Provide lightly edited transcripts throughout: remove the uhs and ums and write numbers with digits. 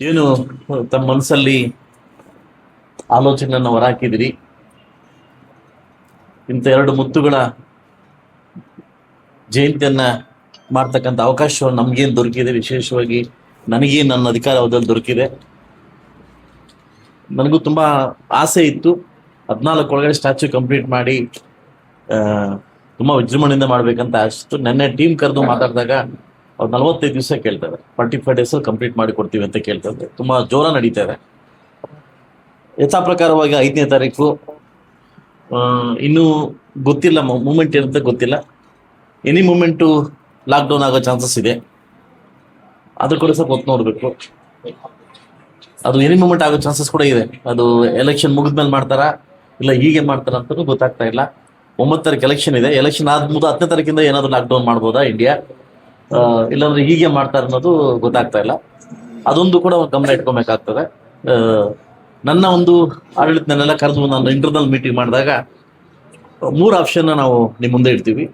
ಏನು ತಮ್ಮ ಮನಸ್ಸಲ್ಲಿ ಆಲೋಚನೆಯನ್ನು ಹೊರಹಾಕಿದಿರಿ. ಇಂಥ ಎರಡು ಮುತ್ತುಗಳ ಜಯಂತಿಯನ್ನ ಮಾಡ್ತಕ್ಕಂಥ ಅವಕಾಶವನ್ನು ನಮಗೇನು ದೊರಕಿದೆ, ವಿಶೇಷವಾಗಿ ನನಗೇನು ನನ್ನ ಅಧಿಕಾರ ಅವಧಿಯಲ್ಲಿ ದೊರಕಿದೆ. ನನಗೂ ತುಂಬಾ ಆಸೆ ಇತ್ತು 14 ಒಳಗಡೆ ಸ್ಟ್ಯಾಚ್ಯೂ ಕಂಪ್ಲೀಟ್ ಮಾಡಿ ತುಂಬಾ ವಿಜೃಂಭಣೆಯಿಂದ ಮಾಡ್ಬೇಕಂತ ಅಷ್ಟು. ನೆನ್ನೆ ಟೀಮ್ ಕರೆದು ಮಾತಾಡಿದಾಗ ಅವ್ರು 45 ದಿವಸ ಕೇಳ್ತಾರೆ, 45 ಡೇಸ್ ಕಂಪ್ಲೀಟ್ ಮಾಡಿ ಕೊಡ್ತೀವಿ ಅಂತ ಕೇಳ್ತಾರೆ. ತುಂಬಾ ಜೋರ ನಡೀತಾ ಇದೆ. ಯಥಾ ಪ್ರಕಾರವಾಗಿ 5ನೇ ತಾರೀಕು ಇನ್ನೂ ಗೊತ್ತಿಲ್ಲ, ಮೂಮೆಂಟ್ ಏನಂತ ಗೊತ್ತಿಲ್ಲ. ಎನಿ ಮೂಮೆಂಟು ಲಾಕ್ಡೌನ್ ಆಗೋ ಚಾನ್ಸಸ್ ಇದೆ. ಅದ್ರ ಕೂಡ ಸ್ವಲ್ಪ ಹೊತ್ತು ನೋಡ್ಬೇಕು. ಅದು ಎನಿ ಮೂಮೆಂಟ್ ಆಗೋ ಚಾನ್ಸಸ್ ಕೂಡ ಇದೆ. ಅದು ಎಲೆಕ್ಷನ್ ಮುಗಿದ್ಮೇಲೆ ಮಾಡ್ತಾರಾ ಇಲ್ಲ ಹೀಗೆ ಮಾಡ್ತಾರ ಅಂತ ಗೊತ್ತಾಗ್ತಾ ಇಲ್ಲ. 9 ತಾರೀಕು ಎಲೆಕ್ಷನ್ ಇದೆ. ಎಲೆಕ್ಷನ್ ಆದ್ಮೇಲೆ 10ನೇ ತಾರೀಕಿಂದ ಏನಾದ್ರು ಲಾಕ್ಡೌನ್ ಮಾಡ್ಬೋದಾ ಇಂಡಿಯಾ, ಇಲ್ಲಾಂದ್ರೆ ಹೀಗೆ ಮಾಡ್ತಾರೆ ಅನ್ನೋದು ಗೊತ್ತಾಗ್ತಾ ಇಲ್ಲ. ಅದೊಂದು ಕೂಡ ಗಮನ ಇಟ್ಕೊಬೇಕಾಗ್ತದೆ. ನನ್ನ ಒಂದು ಆಡಳಿತನೆಲ್ಲ ಕರೆದು ನಾನು ಇಂಟರ್ನಲ್ ಮೀಟಿಂಗ್ ಮಾಡಿದಾಗ 3 ಆಪ್ಷನ್ ನಾವು ನಿಮ್ಮ ಮುಂದೆ ಇಡ್ತೀವಿ.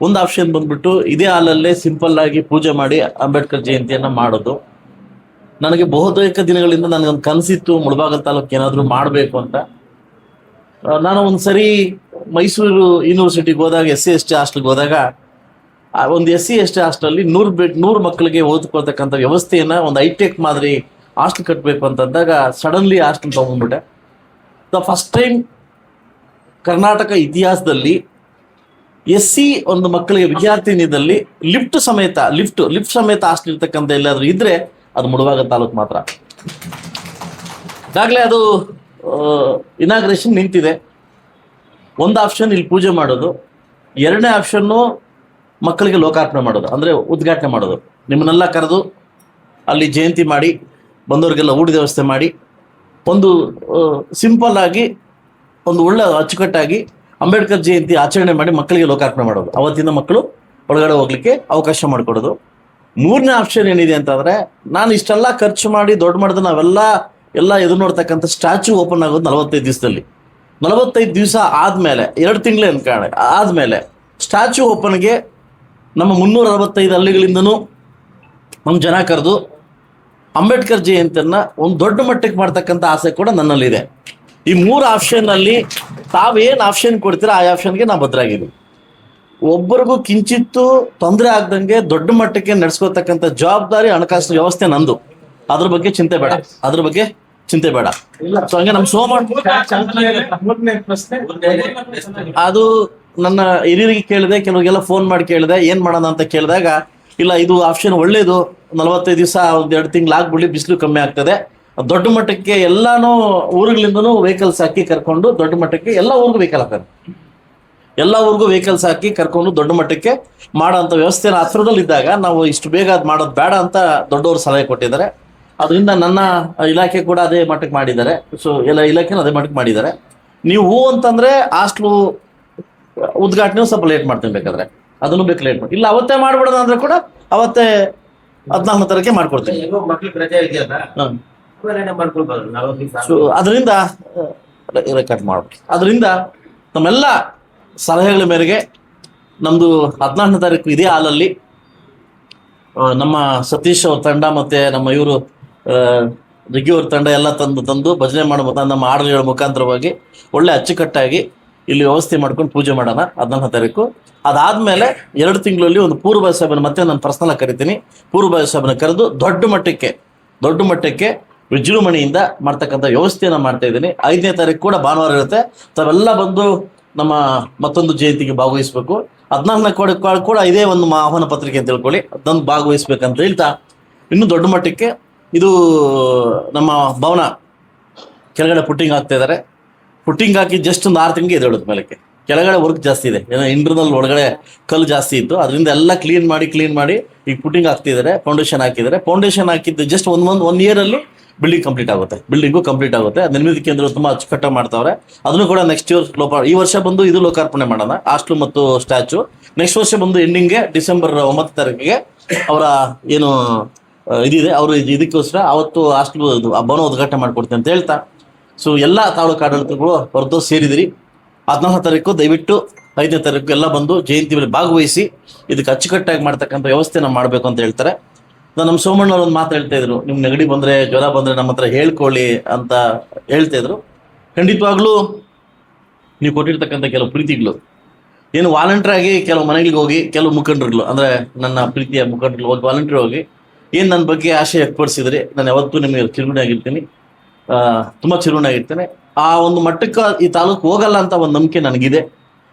ಒಂದು ಆಪ್ಷನ್ ಬಂದ್ಬಿಟ್ಟು ಇದೇ ಹಾಲಲ್ಲೇ ಸಿಂಪಲ್ ಆಗಿ ಪೂಜೆ ಮಾಡಿ ಅಂಬೇಡ್ಕರ್ ಜಯಂತಿಯನ್ನ ಮಾಡೋದು. ನನಗೆ ಬಹುತೇಕ ದಿನಗಳಿಂದ ನನಗೊಂದು ಕನಸಿತ್ತು, ಮುಳಬಾಗಲ್ ತಾಲೂಕು ಏನಾದ್ರು ಮಾಡಬೇಕು ಅಂತ. ನಾನು ಒಂದ್ಸರಿ ಮೈಸೂರು ಯೂನಿವರ್ಸಿಟಿಗೆ ಹೋದಾಗ SC/ST ಹಾಸ್ಟೆಲ್ಗೆ ಹೋದಾಗ ಒಂದು SC/ST ಹಾಸ್ಟೆಲ್ 100 ಮಕ್ಕಳಿಗೆ ಓದ್ಕೊಳ್ತಕ್ಕಂಥ ವ್ಯವಸ್ಥೆಯನ್ನ ಒಂದು ಹೈಟೆಕ್ ಮಾದರಿ ಹಾಸ್ಟೆಲ್ ಕಟ್ಟಬೇಕು ಅಂತಂದಾಗ ಸಡನ್ಲಿ ಹಾಸ್ಟೆಲ್ ತಗೊಂಡ್ಬಿಟ್ಟೆ. ದ ಫಸ್ಟ್ ಟೈಮ್ ಕರ್ನಾಟಕ ಇತಿಹಾಸದಲ್ಲಿ SC ಒಂದು ಮಕ್ಕಳಿಗೆ ವಿದ್ಯಾರ್ಥಿನಿಯಲ್ಲಿ ಲಿಫ್ಟ್ ಸಮೇತ ಹಾಸ್ಟೆಲ್ ಇರ್ತಕ್ಕಂಥ ಎಲ್ಲಾದ್ರೂ ಇದ್ರೆ ಅದು ಮುಳಬಾಗಲ್ ತಾಲೂಕು ಮಾತ್ರ. ಈಗಾಗಲೇ ಅದು ಇನಾಗ್ರೇಷನ್ ನಿಂತಿದೆ. ಒಂದು ಆಪ್ಷನ್ ಇಲ್ಲಿ ಪೂಜೆ ಮಾಡೋದು, 2ನೇ ಆಪ್ಷನ್ನು ಮಕ್ಕಳಿಗೆ ಲೋಕಾರ್ಪಣೆ ಮಾಡೋದು, ಅಂದ್ರೆ ಉದ್ಘಾಟನೆ ಮಾಡೋದು. ನಿಮ್ಮನ್ನೆಲ್ಲ ಕರೆದು ಅಲ್ಲಿ ಜಯಂತಿ ಮಾಡಿ ಬಂದವರಿಗೆಲ್ಲ ಊಟದ ವ್ಯವಸ್ಥೆ ಮಾಡಿ ಒಂದು ಸಿಂಪಲ್ ಆಗಿ ಒಂದು ಒಳ್ಳೆ ಅಚ್ಚುಕಟ್ಟಾಗಿ ಅಂಬೇಡ್ಕರ್ ಜಯಂತಿ ಆಚರಣೆ ಮಾಡಿ ಮಕ್ಕಳಿಗೆ ಲೋಕಾರ್ಪಣೆ ಮಾಡೋದು. ಅವತ್ತಿನ ಮಕ್ಕಳು ಒಳಗಡೆ ಹೋಗ್ಲಿಕ್ಕೆ ಅವಕಾಶ ಮಾಡಿಕೊಡೋದು. 3ನೇ ಆಪ್ಷನ್ ಏನಿದೆ ಅಂತಂದ್ರೆ, ನಾನು ಇಷ್ಟೆಲ್ಲ ಖರ್ಚು ಮಾಡಿ ದೊಡ್ಡ ಮಾಡಿದ ನಾವೆಲ್ಲ ಎದುರು ನೋಡ್ತಕ್ಕಂಥ ಸ್ಟ್ಯಾಚ್ಯೂ ಓಪನ್ ಆಗೋದು 45 ದಿವಸದಲ್ಲಿ. 45 ದಿವಸ ಆದ್ಮೇಲೆ 2 ತಿಂಗಳೇ ಅನ್ಕಾಣ ಆದ್ಮೇಲೆ ಸ್ಟ್ಯಾಚ್ಯೂ ಓಪನ್ಗೆ ನಮ್ಮ 365 ಹಳ್ಳಿಗಳಿಂದನೂ ನಮ್ಮ ಜನ ಕರೆದು ಅಂಬೇಡ್ಕರ್ ಜಯಂತಿಯನ್ನ ಒಂದು ದೊಡ್ಡ ಮಟ್ಟಕ್ಕೆ ಮಾಡ್ತಕ್ಕಂಥ ಆಸೆ ಕೂಡ ನನ್ನಲ್ಲಿದೆ. ಈ 3 ಆಪ್ಷನ್ ಅಲ್ಲಿ ತಾವೇನು ಆಪ್ಷನ್ ಕೊಡ್ತೀರಾ ಆ ಆಪ್ಷನ್ಗೆ ನಾವು ಬದ್ಧರಾಗಿದ್ದೀವಿ. ಒಬ್ಬರಿಗೂ ಕಿಂಚಿತ್ತು ತೊಂದರೆ ಆಗ್ದಂಗೆ ದೊಡ್ಡ ಮಟ್ಟಕ್ಕೆ ನಡೆಸ್ಕೋತಕ್ಕಂಥ ಜವಾಬ್ದಾರಿ ಹಣಕಾಸಿನ ವ್ಯವಸ್ಥೆ ನಂದು. ಅದ್ರ ಬಗ್ಗೆ ಚಿಂತೆ ಬೇಡ. ಸೊ ಹಂಗೆ ನಮ್ಮ ಅದು ನನ್ನ ಹಿರಿಯರಿಗೆ ಕೇಳಿದೆ, ಕೆಲವರಿಗೆಲ್ಲ ಫೋನ್ ಮಾಡಿ ಕೇಳಿದೆ ಏನ್ ಮಾಡೋಣ ಅಂತ ಕೇಳಿದಾಗ, ಇಲ್ಲ ಇದು ಆಪ್ಷನ್ ಒಳ್ಳೇದು, 45 ದಿವಸ 1-2 ತಿಂಗಳು ಆಗ್ಬಿಡ್ಲಿ, ಬಿಸಿಲು ಕಮ್ಮಿ ಆಗ್ತದೆ, ದೊಡ್ಡ ಮಟ್ಟಕ್ಕೆ ಎಲ್ಲಾನು ಊರುಗಳಿಂದನೂ ವೆಹಿಕಲ್ಸ್ ಹಾಕಿ ಕರ್ಕೊಂಡು ದೊಡ್ಡ ಮಟ್ಟಕ್ಕೆ ಎಲ್ಲ ಊರಿಗೂ ವೆಹಿಕಲ್ಸ್ ಹಾಕಿ ಕರ್ಕೊಂಡು ದೊಡ್ಡ ಮಟ್ಟಕ್ಕೆ ಮಾಡೋ ಅಂತ ವ್ಯವಸ್ಥೆನ ಹತ್ರದಲ್ಲಿ ಇದ್ದಾಗ ನಾವು ಇಷ್ಟು ಬೇಗ ಅದು ಮಾಡೋದು ಬೇಡ ಅಂತ ದೊಡ್ಡವರು ಸಲಹೆ ಕೊಟ್ಟಿದ್ದಾರೆ. ಅದರಿಂದ ನನ್ನ ಇಲಾಖೆ ಕೂಡ ಅದೇ ಮಟ್ಟಕ್ಕೆ ಮಾಡಿದ್ದಾರೆ. ಸೊ ಎಲ್ಲ ಇಲಾಖೆನೂ ಅದೇ ಮಟ್ಟಕ್ಕೆ ಮಾಡಿದ್ದಾರೆ. ನೀವು ಹೂ ಅಂತಂದ್ರೆ ಹಾಸ್ಟ್ಲು ಉದ್ಘಾಟನೆ ಸ್ವಲ್ಪ ಲೇಟ್ ಮಾಡ್ತೀನಿ, ಬೇಕಾದ್ರೆ ಅದನ್ನು ಬೇಕು ಲೇಟ್ ಮಾಡಿ, ಇಲ್ಲ ಅವತ್ತೇ ಮಾಡ್ಬಿಡೋಣ ಅಂದ್ರೆ ಕೂಡ ಅವತ್ತೇ 14ನೇ ತಾರೀಕೆ ಮಾಡ್ಕೊಡ್ತೀನಿ. ಸೊ ಅದರಿಂದ ರೆಕಾರ್ಡ್ ಮಾಡ್ಬಿಟ್ಟು ಅದರಿಂದ ನಮ್ಮೆಲ್ಲ ಸಲಹೆಗಳ ಮೇರೆಗೆ ನಮ್ದು 14ನೇ ತಾರೀಕು ಇದೇ ಹಾಲಲ್ಲಿ ನಮ್ಮ ಸತೀಶ್ ಅವ್ರ ತಂಡ ಮತ್ತೆ ನಮ್ಮ ಇವರು ರಿಗ್ಗಿ ಅವ್ರ ತಂಡ ಎಲ್ಲ ತಂದು ಭಜನೆ ಮಾಡಬಹುದು. ನಮ್ಮ ಹಾಡುಗಳ ಮುಖಾಂತರವಾಗಿ ಒಳ್ಳೆ ಅಚ್ಚುಕಟ್ಟಾಗಿ ಇಲ್ಲಿ ವ್ಯವಸ್ಥೆ ಮಾಡ್ಕೊಂಡು ಪೂಜೆ ಮಾಡೋಣ 14ನೇ ತಾರೀಕು. ಅದಾದ್ಮೇಲೆ 2 ತಿಂಗಳಲ್ಲಿ ಒಂದು ಪೂರ್ವ ಸಭೆನ ಮತ್ತೆ ನಾನು ಪರ್ಸನಲ್ ಕರಿತೀನಿ. ಪೂರ್ವ ಸಭೆನ ಕರೆದು ದೊಡ್ಡ ಮಟ್ಟಕ್ಕೆ ವಿಜೃಂಭಣೆಯಿಂದ ಮಾಡ್ತಕ್ಕಂಥ ವ್ಯವಸ್ಥೆಯನ್ನ ಮಾಡ್ತಾ ಇದ್ದೀನಿ. 5ನೇ ತಾರೀಕು ಕೂಡ ಭಾನುವಾರ ಇರುತ್ತೆ. ತಾವೆಲ್ಲ ಬಂದು ನಮ್ಮ ಮತ್ತೊಂದು ಜಯಂತಿಗೆ ಭಾಗವಹಿಸ್ಬೇಕು. 14ನೇ ಕೂಡ ಇದೇ ಒಂದು ಆಹ್ವಾನ ಪತ್ರಿಕೆ ಅಂತ ತಿಳ್ಕೊಳ್ಳಿ, ಅದೊಂದು ಭಾಗವಹಿಸ್ಬೇಕಂತ ಹೇಳ್ತಾ, ಇನ್ನು ದೊಡ್ಡ ಮಟ್ಟಕ್ಕೆ ಇದು ನಮ್ಮ ಭವನ ಕೆಳಗಡೆ ಪುಟ್ಟಿಂಗ್ ಆಗ್ತಾ ಇದ್ದಾರೆ. ಪುಟ್ಟಿಂಗ್ ಹಾಕಿ ಜಸ್ಟ್ ಒಂದು 6 ತಿಂಗಳಿಗೆ ಎದ್ದೇಳುತ್ತೆ ಮೇಲಕ್ಕೆ. ಕೆಳಗಡೆ ವರ್ಕ್ ಜಾಸ್ತಿ ಇದೆ, ಏನೋ ಇಂಟರ್ನಲ್ ಒಳಗಡೆ ಕಲ್ಲು ಜಾಸ್ತಿ ಇತ್ತು, ಅದರಿಂದ ಎಲ್ಲ ಕ್ಲೀನ್ ಮಾಡಿ ಈಗ ಪುಟ್ಟಿಂಗ್ ಹಾಕ್ತಿದ್ದಾರೆ. ಫೌಂಡೇಶನ್ ಹಾಕಿದ್ದು ಜಸ್ಟ್ ಒನ್ ಇಯರ್ ಅಲ್ಲಿ ಬಿಲ್ಡಿಂಗು ಕಂಪ್ಲೀಟ್ ಆಗುತ್ತೆ. ನಿರ್ಮಿತಿ ಕೇಂದ್ರ ತುಂಬಾ ಅಚ್ಚುಕಟ್ಟಾಗಿ ಮಾಡ್ತಾವ್ರೆ. ಅದನ್ನು ಕೂಡ ನೆಕ್ಸ್ಟ್ ಇಯರ್ ಈ ವರ್ಷ ಬಂದು ಇದು ಲೋಕಾರ್ಪಣೆ ಮಾಡೋಣ, ಹಾಸ್ಟೆಲ್ ಮತ್ತು ಸ್ಟ್ಯಾಚ್ಯೂ. ನೆಕ್ಸ್ಟ್ ವರ್ಷ ಬಂದು ಎಂಡಿಂಗ್ಗೆ ಡಿಸೆಂಬರ್ 9 ತಾರೀಕಿಗೆ ಅವರ ಏನು ಇದಿದೆ ಅವರು ಇದಕ್ಕೋಸ್ಕರ ಅವತ್ತು ಹಾಸ್ಟೆಲ್ ಭವನ ಉದ್ಘಾಟನೆ ಮಾಡ್ಕೊಡ್ತೀನಿ ಅಂತ ಹೇಳ್ತಾ, ಸೊ ಎಲ್ಲ ತಾಲೂಕು ಆಡಳಿತಗಳು ಹೊರತು ಸೇರಿದಿರಿ. 14ನೇ ತಾರೀಕು ದಯವಿಟ್ಟು 5ನೇ ತಾರೀಕು ಎಲ್ಲ ಬಂದು ಜಯಂತಿ ಮೇಲೆ ಭಾಗವಹಿಸಿ ಇದಕ್ಕೆ ಅಚ್ಚುಕಟ್ಟಾಗಿ ಮಾಡ್ತಕ್ಕಂಥ ವ್ಯವಸ್ಥೆನ ಮಾಡಬೇಕು ಅಂತ ಹೇಳ್ತಾರೆ. ನಮ್ಮ ಸೋಮಣ್ಣ ಅವ್ರು ಒಂದು ಮಾತು ಹೇಳ್ತಾ ಇದ್ರು, ನಿಮ್ ನೆಗಡಿ ಬಂದ್ರೆ ಜ್ವರ ಬಂದ್ರೆ ನಮ್ಮ ಹತ್ರ ಹೇಳ್ಕೊಳ್ಳಿ ಅಂತ ಹೇಳ್ತಾ ಇದ್ರು. ಖಂಡಿತವಾಗ್ಲೂ ನೀವು ಕೊಟ್ಟಿರ್ತಕ್ಕಂಥ ಕೆಲವು ಪ್ರೀತಿಗಳು ಏನು ವಾಲಂಟಿಯರ್ ಆಗಿ ಕೆಲವು ಮನೆಗಳಿಗೆ ಹೋಗಿ ಕೆಲವು ಮುಖಂಡರುಗಳು ಅಂದ್ರೆ ನನ್ನ ಪ್ರೀತಿಯ ಮುಖಂಡರು ಹೋಗಿ ವಾಲಂಟಿಯರ್ ಹೋಗಿ ಏನು ನನ್ನ ಬಗ್ಗೆ ಆಶೆ ವ್ಯಕ್ತಪಡಿಸಿದ್ರಿ, ನಾನು ಯಾವತ್ತೂ ನಿಮಗೆ ಚಿರುಣಿ ಆಗಿರ್ತೀನಿ, ತುಂಬಾ ಚಿರುಣಿ ಆಗಿರ್ತೇನೆ. ಆ ಒಂದು ಮಟ್ಟಕ್ಕೆ ಈ ತಾಲೂಕು ಹೋಗಲ್ಲ ಅಂತ ಒಂದು ನಂಬಿಕೆ ನನಗಿದೆ.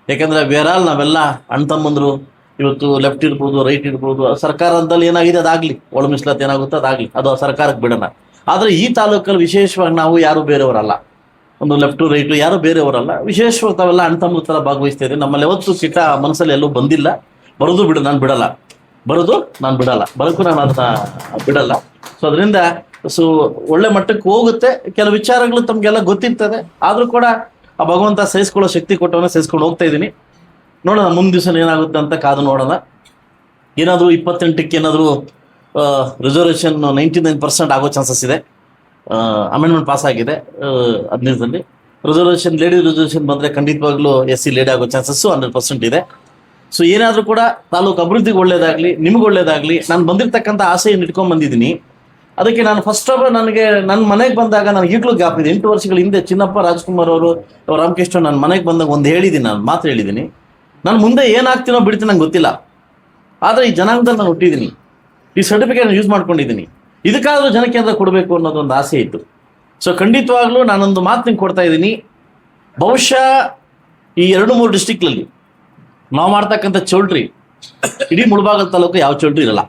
ಯಾಕಂದ್ರೆ ಬೇರಾಲ್ ನಾವೆಲ್ಲ ಅಣ್ಣ ತಮ್ಮಂದ್ರು, ಇವತ್ತು ಲೆಫ್ಟ್ ಇರ್ಬೋದು ರೈಟ್ ಇರ್ಬೋದು, ಸರ್ಕಾರದಲ್ಲಿ ಏನಾಗಿದೆ ಅದಾಗ್ಲಿ, ಒಳ ಮೀಸಲಾತಿ ಏನಾಗುತ್ತೋ ಅದಾಗ್ಲಿ, ಅದು ಸರ್ಕಾರಕ್ಕೆ ಬಿಡೋಣ. ಆದ್ರೆ ಈ ತಾಲೂಕಲ್ಲಿ ವಿಶೇಷವಾಗಿ ನಾವು ಯಾರು ಬೇರೆಯವರಲ್ಲ, ಒಂದು ಲೆಫ್ಟು ರೈಟು ಯಾರು ಬೇರೆಯವರಲ್ಲ, ವಿಶೇಷವಾಗಿ ತಾವೆಲ್ಲ ಅಣ್ಣ ತಮ್ಮ ಥರ ಭಾಗವಹಿಸ್ತಾ ಇದ್ದೀವಿ. ನಮ್ಮಲ್ಲಿ ಯಾವತ್ತು ಕಿಟ್ಟ ಮನಸ್ಸಲ್ಲಿ ಎಲ್ಲೂ ಬಂದಿಲ್ಲ. ಬರೋದು ಬಿಡು ನಾನು ಬಿಡಲ್ಲ, ಬರೋದು ನಾನು ಬಿಡಲ್ಲ, ಬರೋಕ್ಕೂ ನಾನು ಅದನ್ನ ಬಿಡಲ್ಲ. ಸೊ ಅದರಿಂದ ಒಳ್ಳೆ ಮಟ್ಟಕ್ಕೆ ಹೋಗುತ್ತೆ. ಕೆಲವು ವಿಚಾರಗಳು ತಮಗೆಲ್ಲ ಗೊತ್ತಿರ್ತದೆ, ಆದ್ರೂ ಕೂಡ ಆ ಭಗವಂತ ಸಹಿಸ್ಕೊಳ್ಳೋ ಶಕ್ತಿ ಕೊಟ್ಟವನ್ನ ಸಹಿಸ್ಕೊಂಡು ಹೋಗ್ತಾ ಇದ್ದೀನಿ. ನೋಡೋಣ ಮುಂದಿನ ದಿವಸ ಏನಾಗುತ್ತೆ ಅಂತ ಕಾದು ನೋಡೋಣ. ಏನಾದರೂ 28ಕ್ಕೆ ಏನಾದರೂ ರಿಸರ್ವೇಷನ್ 99% ಆಗೋ ಚಾನ್ಸಸ್ ಇದೆ. ಅಮೆಂಡ್ಮೆಂಟ್ ಪಾಸ್ ಆಗಿದೆ 15ರಲ್ಲಿ. ರಿಸರ್ವೇಷನ್ ಲೇಡೀಸ್ ರಿಸರ್ವೇಷನ್ ಬಂದರೆ ಖಂಡಿತವಾಗ್ಲೂ SC ಲೇಡಿ ಆಗೋ ಚಾನ್ಸಸ್ಸು 100% ಇದೆ. ಸೊ ಏನಾದರೂ ಕೂಡ ತಾಲೂಕು ಅಭಿವೃದ್ಧಿಗೆ ಒಳ್ಳೇದಾಗಲಿ, ನಿಮ್ಗೆ ಒಳ್ಳೇದಾಗಲಿ, ನಾನು ಬಂದಿರತಕ್ಕಂಥ ಆಸೆಯನ್ನು ಇಟ್ಕೊಂಡು ಬಂದಿದ್ದೀನಿ. ಅದಕ್ಕೆ ನಾನು ಫಸ್ಟ್ ಆಫ್ ಆಲ್ ನನಗೆ ನನ್ನ ಮನೆಗೆ ಬಂದಾಗ ನನಗೆ ಈಗಲೂ ಗ್ಯಾಪ್ ಇದೆ. 8 ವರ್ಷಗಳ ಹಿಂದೆ ಚಿನ್ನಪ್ಪ ರಾಜ್ಕುಮಾರ್ ಅವರು ರಾಮಕೃಷ್ಣ ನನ್ನ ಮನೆಗೆ ಬಂದಾಗ ಒಂದು ಹೇಳಿದ್ದೀನಿ, ನಾನು ಮಾತು ಹೇಳಿದ್ದೀನಿ, ನಾನು ಮುಂದೆ ಏನಾಗ್ತೀನೋ ಬಿಡ್ತೀನಿ ನಂಗೆ ಗೊತ್ತಿಲ್ಲ, ಆದರೆ ಈ ಜನಾಂಗದಲ್ಲಿ ನಾನು ಹುಟ್ಟಿದ್ದೀನಿ, ಈ ಸರ್ಟಿಫಿಕೇಟ್ ಯೂಸ್ ಮಾಡ್ಕೊಂಡಿದ್ದೀನಿ, ಇದಕ್ಕಾದ್ರೂ ಜನಕ್ಕೆ ಅಂತ ಕೊಡಬೇಕು ಅನ್ನೋದೊಂದು ಆಸೆ ಇತ್ತು. ಸೊ ಖಂಡಿತವಾಗ್ಲೂ ನಾನೊಂದು ಮಾತು ನಿಮ್ಗೆ ಕೊಡ್ತಾ ಇದ್ದೀನಿ. ಬಹುಶಃ ಈ 2-3 ಡಿಸ್ಟಿಕ್ನಲ್ಲಿ ನಾವು ಮಾಡ್ತಕ್ಕಂಥ ಚೌಲ್ಟ್ರಿ ಇಡೀ ಮುಳಬಾಗಲ್ ತಾಲೂಕು ಯಾವ ಚೌಲ್ಟ್ರಿ ಇರಲ್ಲ.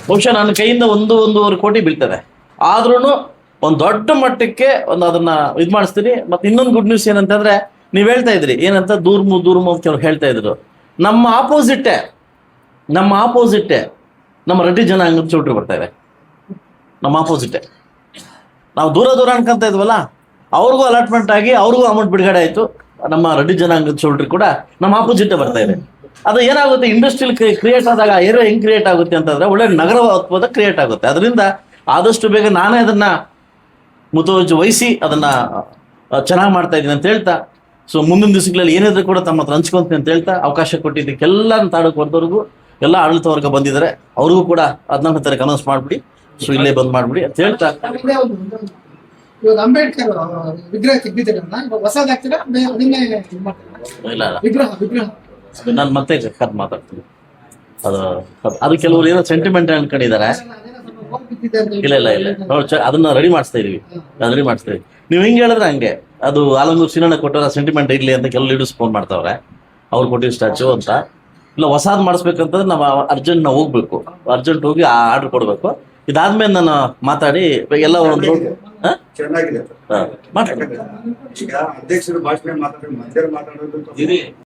ಬಹುಶಃ ನನ್ನ ಕೈಯಿಂದ 1-1.5 ಕೋಟಿ ಬೀಳ್ತದೆ. ಆದ್ರೂ ಒಂದು ದೊಡ್ಡ ಮಟ್ಟಕ್ಕೆ ಒಂದು ಅದನ್ನ ಇದು ಮಾಡಿಸ್ತೀನಿ. ಮತ್ತೆ ಇನ್ನೊಂದು ಗುಡ್ ನ್ಯೂಸ್ ಏನಂತಂದ್ರೆ, ನೀವು ಹೇಳ್ತಾ ಇದ್ರಿ ಏನಂತ ದೂರ್ಮು ಅಂತ ಕೆಲವು ಹೇಳ್ತಾ ಇದ್ರು. ನಮ್ಮ ಆಪೋಸಿಟ್ಟೆ ನಮ್ಮ ರೆಡ್ಡಿ ಜನಾಂಗದ ಚೌಟ್ರಿ ಬರ್ತಾ ಇದೆ. ನಮ್ಮ ಆಪೋಸಿಟ್ಟೆ ನಾವು ದೂರ ಅನ್ಕೊಂತ ಇದ್ವಲ್ಲ, ಅವ್ರಿಗೂ ಅಲಾಟ್ಮೆಂಟ್ ಆಗಿ ಅವ್ರಿಗೂ ಅಮೌಂಟ್ ಬಿಡುಗಡೆ ಆಯಿತು. ನಮ್ಮ ರೆಡ್ಡಿ ಜನಾಂಗದ ಚೌಟ್ರಿ ಕೂಡ ನಮ್ಮ ಆಪೋಸಿಟ್ಟೆ ಬರ್ತಾ ಇದೆ. ಅದು ಏನಾಗುತ್ತೆ, ಇಂಡಸ್ಟ್ರಿಯಲ್ ಕ್ರಿಯೇಟ್ ಆದಾಗ ಏರಿಯಾ ಹೆಂಗ್ ಕ್ರಿಯೇಟ್ ಆಗುತ್ತೆ ಅಂತಂದ್ರೆ ಒಳ್ಳೆ ನಗರ ಕ್ರಿಯೇಟ್ ಆಗುತ್ತೆ. ಅದರಿಂದ ಆದಷ್ಟು ಬೇಗ ನಾನೇ ಅದನ್ನ ಮುತುವರ್ಜಿ ವಹಿಸಿ ಅದನ್ನ ಚೆನ್ನಾಗಿ ಮಾಡ್ತಾ ಇದ್ದೀನಿ ಅಂತ ಹೇಳ್ತಾ, ಸೊ ಮುಂದಿನ ದಿವಸಗಳಲ್ಲಿ ಏನಿದ್ರು ಕೂಡ ತಮ್ಮ ಹತ್ರ ಹಂಚ್ಕೊಂತೀನಿ ಅಂತ ಹೇಳ್ತಾ, ಅವಕಾಶ ಕೊಟ್ಟಿದ್ದಕ್ಕೆಲ್ಲ ತಾಲೂಕು ವರ್ಗದವ್ರಿಗೂ ಎಲ್ಲ ಆಡಳಿತ ವರ್ಗ ಬಂದಿದ್ದಾರೆ, ಅವ್ರಿಗೂ ಕೂಡ 14ನೇ ತಾರೀಕು ಅನೌನ್ಸ್ ಮಾಡ್ಬಿಡಿ, ಸೊ ಇಲ್ಲೇ ಬಂದ್ ಮಾಡ್ಬಿಡಿ ಅಂತ ಹೇಳ್ತಾ. ಇವಾಗ ಅಂಬೇಡ್ಕರ್ ವಿಗ್ರಹ ತೆಗ್ದಿದ್ದೀರಲ್ಲ, ಹೊಸದಾಗ್ತೀರಾ ಇಲ್ಲ ನಾನು ಮತ್ತೆ ಮಾತಾಡ್ತೀನಿ. ಅದು ಕೆಲವರು ಏನೋ ಸೆಂಟಿಮೆಂಟ್ ಅನ್ಕೊಂಡಿದ್ದಾರೆ. ಇಲ್ಲ ಅದನ್ನ ರೆಡಿ ಮಾಡಿಸ್ತಾ ಇದೀವಿ. ನೀವು ಹಿಂಗೆ ಹೇಳಿದ್ರೆ ಹಂಗೆ, ಅದು ಆಲಂಗೂರು ಸಿನಣ್ಣ ಕೊಟ್ಟರ ಸೆಂಟಿಮೆಂಟ್ ಇರ್ಲಿ ಅಂತ ಕೆಲವು ಲೀಡರ್ಸ್ ಫೋನ್ ಮಾಡ್ತಾವ್ರೆ, ಅವ್ರು ಕೊಟ್ಟಿರೋ ಸ್ಟ್ಯಾಚು ಅಂತ. ಇಲ್ಲ ಹೊಸಾದ್ ಮಾಡಿಸ್ಬೇಕಂತಂದ್ರೆ ನಾವು ಅರ್ಜೆಂಟ್ ನಾವು ಹೋಗ್ಬೇಕು, ಅರ್ಜೆಂಟ್ ಹೋಗಿ ಆ ಆರ್ಡರ್ ಕೊಡ್ಬೇಕು. ಇದಾದ್ಮೇಲೆ ನಾನು ಮಾತಾಡಿ ಎಲ್ಲ ಒಂದು ಚೆನ್ನಾಗಿದೆ. ಈಗ ಅಧ್ಯಕ್ಷರು ಭಾಷಣ ಮಾತಾಡೋದು